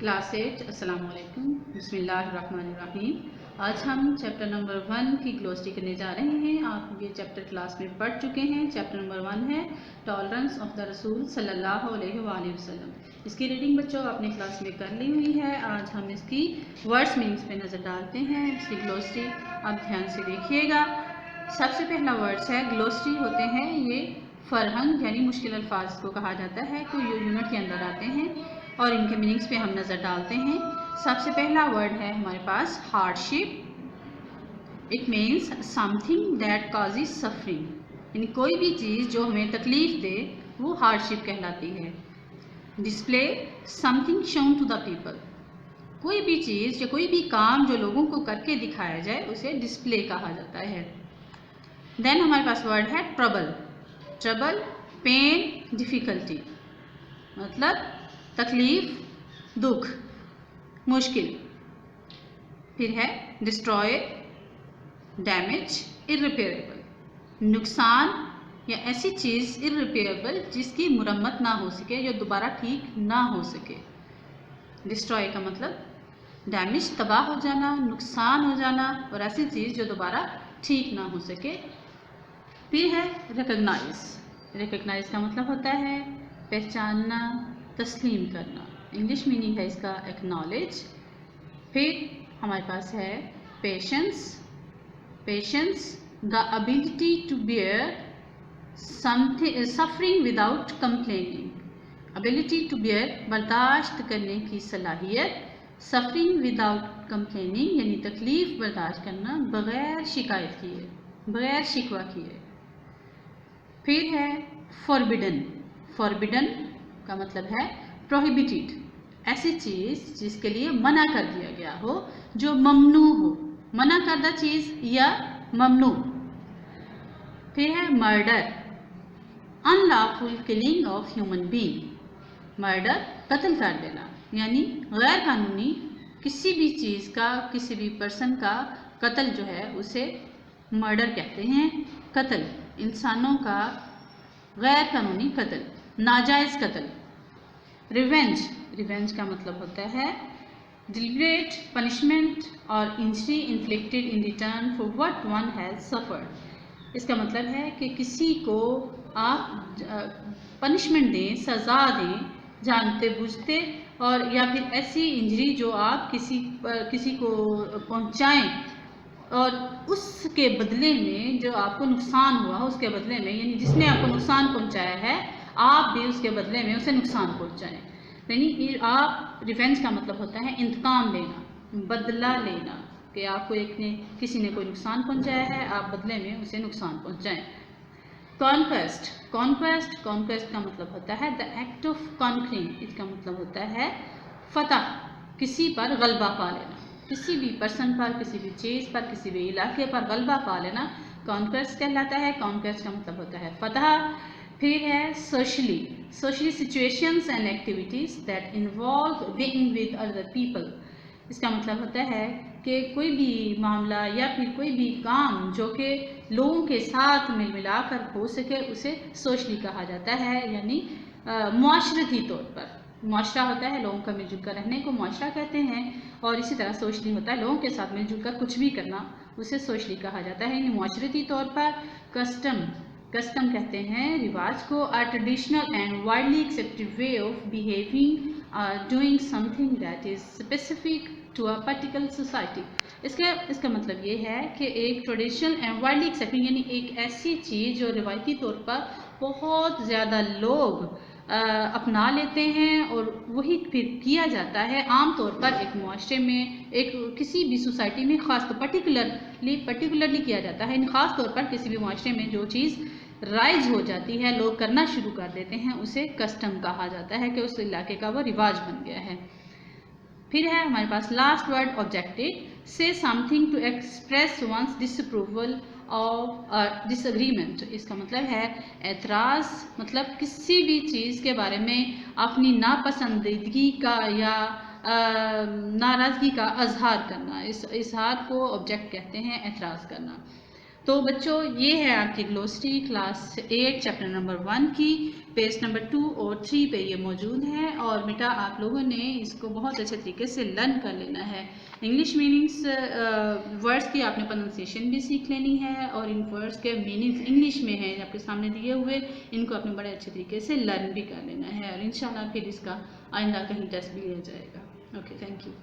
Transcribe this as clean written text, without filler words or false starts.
Class 8 अस्सलाम वालेकुम बिस्मिल्लाहिर्रहमानिर्रहीम। आज हम चैप्टर नंबर 1 की ग्लोसरी करने जा रहे हैं। आप ये चैप्टर क्लास में पढ़ चुके हैं। चैप्टर नंबर 1 है टॉलरेंस ऑफ द रसूल सल्लल्लाहु अलैहि वसल्लम। इसकी रीडिंग बच्चों आपने क्लास में कर ली हुई है। आज हम इसकी वर्ड्स मीनिंग्स पे नज़र डालते हैं। इसकी ग्लोसरी आप ध्यान से देखिएगा। सबसे पहला वर्ड्स है, ग्लोसरी होते हैं ये फरहंग यानी मुश्किल अल्फाज को कहा जाता है, तो ये यूनिट के अंदर आते हैं और इनके मीनिंग्स पे हम नज़र डालते हैं। सबसे पहला वर्ड है हमारे पास hardship. It means something that causes suffering, यानी कोई भी चीज़ जो हमें तकलीफ दे वो हार्डशिप कहलाती है। Display something shown to the people, कोई भी चीज़ या कोई भी काम जो लोगों को करके दिखाया जाए उसे डिस्प्ले कहा जाता है। देन हमारे पास वर्ड है ट्रबल। ट्रबल पेन डिफ़िकल्टी, मतलब तकलीफ, दुख, मुश्किल। फिर है डिस्ट्रॉय, डैमेज, इररिपेयरेबल, नुकसान या ऐसी चीज़ इररिपेयरेबल जिसकी मुरम्मत ना हो सके, जो दोबारा ठीक ना हो सके। डिस्ट्रॉय का मतलब डैमेज, तबाह हो जाना, नुकसान हो जाना, और ऐसी चीज़ जो दोबारा ठीक ना हो सके। फिर है रिकग्नाइज। रिकग्नाइज का मतलब होता है पहचानना, तस्लीम करना। इंग्लिश मीनिंग है इसका एक्नॉलेज। फिर हमारे पास है patience. Patience the ability to bear suffering without complaining. Ability to bear बर्दाश्त करने की सलाहियत, सफरिंग विदाउट कंप्लेनिंग यानी तकलीफ बर्दाश्त करना बग़ैर शिकायत किए, बग़ैर शिकवा किए। फिर है फॉरबिडन। फॉरबिडन का मतलब है प्रोहिबिटेड, ऐसी चीज़ जिसके लिए मना कर दिया गया हो, जो ममनू हो, मना करदा चीज़ या ममनू। फिर है murder, unlawful killing of human being. Murder कत्ल कर देना, यानी गैर कानूनी किसी भी चीज़ का, किसी भी पर्सन का कत्ल जो है उसे मर्डर कहते हैं। कत्ल, इंसानों का गैर कानूनी कत्ल, नाजायज़ कत्ल। रिवेंज, रिवेंज का मतलब होता है डिलिबरेट पनिशमेंट और injury inflicted in return for what one has suffered. इसका मतलब है कि किसी को आप पनिशमेंट दें, सज़ा दें जानते बूझते, और या फिर ऐसी इंजरी जो आप किसी को पहुंचाएं और उसके बदले में जो आपको नुकसान हुआ उसके बदले में, यानी जिसने आपको नुकसान पहुंचाया है आप भी उसके बदले में उसे नुकसान पहुंचाएं। यानी आप रिवेंज का मतलब होता है इंतकाम लेना, बदला लेना, कि आपको किसी ने कोई नुकसान पहुंचाया है, आप बदले में उसे नुकसान पहुंचाएं। कॉन्क्वेस्ट। कॉन्क्वेस्ट, कॉन्क्वेस्ट का मतलब होता है द एक्ट ऑफ कॉन्करिंग। इसका मतलब होता है फतह, किसी पर गलबा पा लेना, किसी भी पर्सन पर, किसी भी चीज़ पर, किसी भी इलाके पर गलबा पा लेना कॉन्क्वेस्ट कहलाता है। कॉन्क्वेस्ट का मतलब होता है फतह। फिर है socially. Socially situations and activities that involve being with other people. इसका मतलब होता है कि कोई भी मामला या फिर कोई भी काम जो कि लोगों के साथ मिल मिलाकर हो सके उसे सोशली कहा जाता है, यानी मुआशरती तौर पर। मुआशरा होता है लोगों का मिलजुल कर रहने को मुआशरा कहते हैं, और इसी तरह सोशली होता है लोगों के साथ मिलजुल कर कुछ भी करना, उसे सोशली कहा जाता है, यानी मुआशरती तौर पर। कस्टम, कस्टम कहते हैं रिवाज को, a traditional and widely accepted way of behaving doing something that is specific to a particular society. इसका मतलब ये है कि एक ट्रेडिशनल एंड वाइडली एक्सेप्टेड, यानी एक ऐसी चीज़ जो रिवायती तौर पर बहुत ज़्यादा लोग अपना लेते हैं और वही फिर किया जाता है आम तौर पर एक मुआशरे में, एक किसी भी सोसाइटी में ख़ास तो पर्टिकुलरली किया जाता है। ख़ास तौर पर किसी भी मुआशरे में जो चीज़ राइज हो जाती है, लोग करना शुरू कर देते हैं, उसे कस्टम कहा जाता है कि उस इलाके का वो रिवाज बन गया है। फिर है हमारे पास लास्ट वर्ड ऑब्जेक्टिव। से something to express one's disapproval of disagreement. इसका मतलब है एतराज़, मतलब किसी भी चीज़ के बारे में अपनी नापसंदीदगी का या नाराज़गी का इजहार करना। इस इजहार को ऑब्जेक्ट कहते हैं, एतराज़ करना। تو بچوں یہ ہے آپ کی گلوسری کلاس 8 چیپٹر نمبر 1 کی پیج نمبر 2 اور 3 پہ یہ موجود ہے، اور بیٹا آپ لوگوں نے اس کو بہت اچھے طریقے سے لرن کر لینا ہے۔ انگلش میننگس ورڈز کی آپ نے پروننسیشن بھی سیکھ لینی ہے، اور ان ورڈز کے میننگز انگلش میں ہیں آپ کے سامنے دیے ہوئے، ان کو آپ نے بڑے اچھے طریقے سے لرن بھی کر لینا ہے، اور انشاءاللہ پھر اس کا آئندہ کہیں ٹیسٹ بھی لیا جائے گا۔ Okay, thank you.